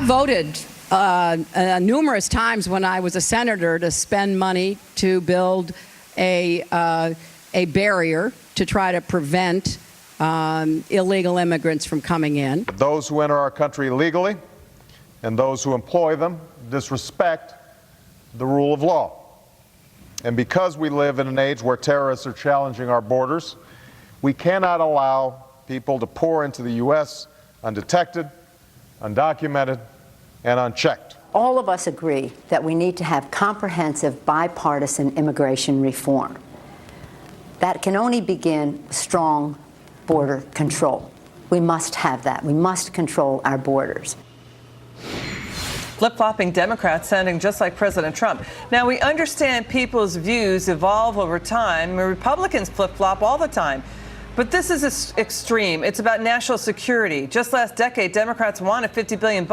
I voted numerous times when I was a senator to spend money to build a barrier to try to prevent illegal immigrants from coming in. Those who enter our country illegally and those who employ them disrespect the rule of law. And because we live in an age where terrorists are challenging our borders, we cannot allow people to pour into the U.S. undetected, undocumented, and unchecked. All of us agree that we need to have comprehensive bipartisan immigration reform. That can only begin with strong border control. We must have that. We must control our borders. Flip-flopping Democrats sounding just like President Trump. Now, we understand people's views evolve over time. Republicans flip-flop all the time. But this is extreme. It's about national security. Just last decade, Democrats wanted $50 billion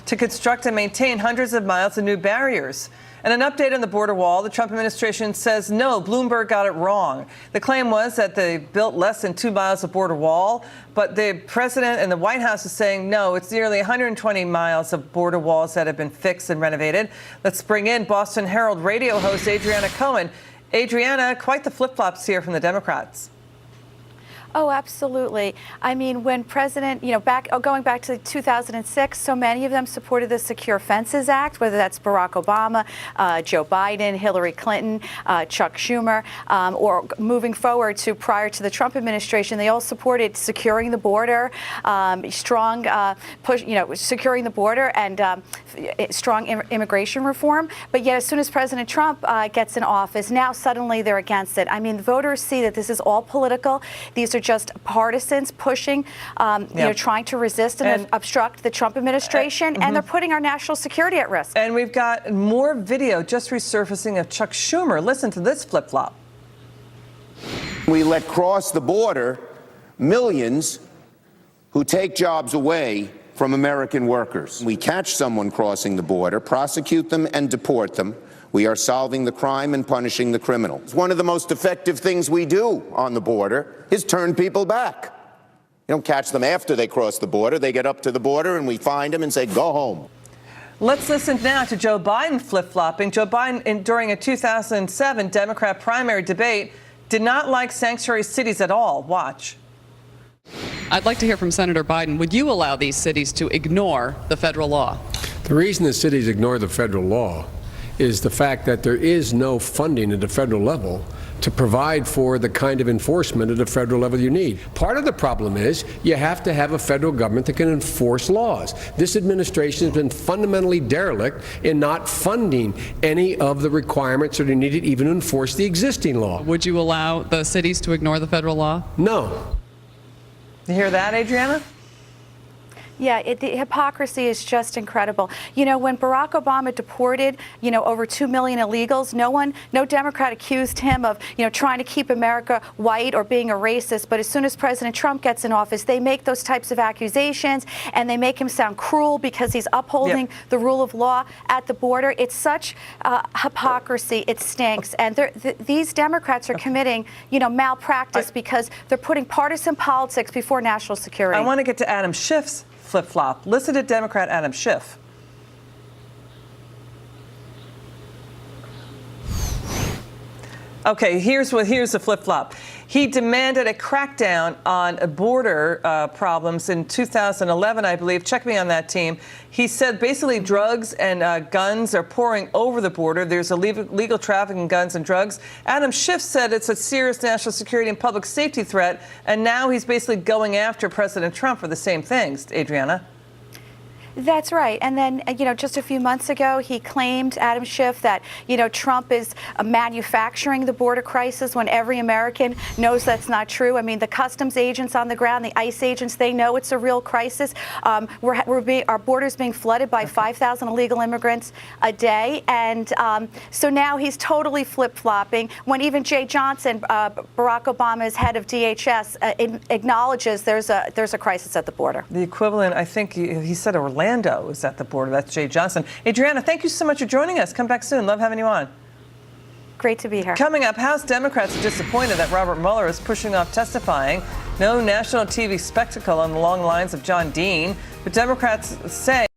to construct and maintain hundreds of miles of new barriers. And an update on the border wall, the Trump administration says, no, Bloomberg got it wrong. The claim was that they built less than 2 miles of border wall, but the president and the White House is saying, no, it's nearly 120 miles of border walls that have been fixed and renovated. Let's bring in Boston Herald radio host Adriana Cohen. Adriana, quite the flip-flops here from the Democrats. Oh, absolutely. I mean, when President, going back to 2006, so many of them supported the Secure Fences Act, whether that's Barack Obama, Joe Biden, Hillary Clinton, Chuck Schumer, or moving forward to prior to the Trump administration, they all supported securing the border, strong push, securing the border and strong immigration reform. But yet, as soon as President Trump gets in office, now suddenly they're against it. I mean, voters see that this is all political. These are just partisans pushing, trying to resist and obstruct the Trump administration, and they're putting our national security at risk. And we've got more video just resurfacing of Chuck Schumer. Listen to this flip-flop. We let cross the border millions who take jobs away from American workers. We catch someone crossing the border, prosecute them, and deport them. We are solving the crime and punishing the criminal. One of the most effective things we do on the border is turn people back. You don't catch them after they cross the border. They get up to the border and we find them and say, go home. Let's listen now to Joe Biden flip-flopping. Joe Biden, during a 2007 Democrat primary debate, did not like sanctuary cities at all. Watch. I'd like to hear from Senator Biden. Would you allow these cities to ignore the federal law? The reason the cities ignore the federal law is the fact that there is no funding at the federal level to provide for the kind of enforcement at the federal level you need. Part of the problem is you have to have a federal government that can enforce laws. This administration has been fundamentally derelict in not funding any of the requirements that are needed even to enforce the existing law. Would you allow the cities to ignore the federal law? No. You hear that, Adriana? Yeah, the hypocrisy is just incredible. When Barack Obama deported, over 2 million illegals, no Democrat accused him of, trying to keep America white or being a racist. But as soon as President Trump gets in office, they make those types of accusations and they make him sound cruel because he's upholding the rule of law at the border. It's such hypocrisy. It stinks. And these Democrats are committing, malpractice because they're putting partisan politics before national security. I want to get to Adam Schiff's flip-flop. Listen to Democrat Adam Schiff. Okay, here's the flip-flop. He demanded a crackdown on border problems in 2011, I believe. Check me on that, team. He said basically drugs and guns are pouring over the border. There's illegal trafficking in guns and drugs. Adam Schiff said it's a serious national security and public safety threat, and now he's basically going after President Trump for the same things. Adriana? That's right. And then, just a few months ago, he claimed, Adam Schiff, that, Trump is manufacturing the border crisis when every American knows that's not true. I mean, the customs agents on the ground, the ICE agents, they know it's a real crisis. Our border's being flooded by 5,000 illegal immigrants a day. And so now he's totally flip-flopping when even Jay Johnson, Barack Obama's head of DHS, acknowledges there's a crisis at the border. The equivalent, I think he said Orlando is at the border. That's Jay Johnson. Adriana, thank you so much for joining us. Come back soon. Love having you on. Great to be here. Coming up, House Democrats are disappointed that Robert Mueller is pushing off testifying. No national TV spectacle on the long lines of John Dean, but Democrats say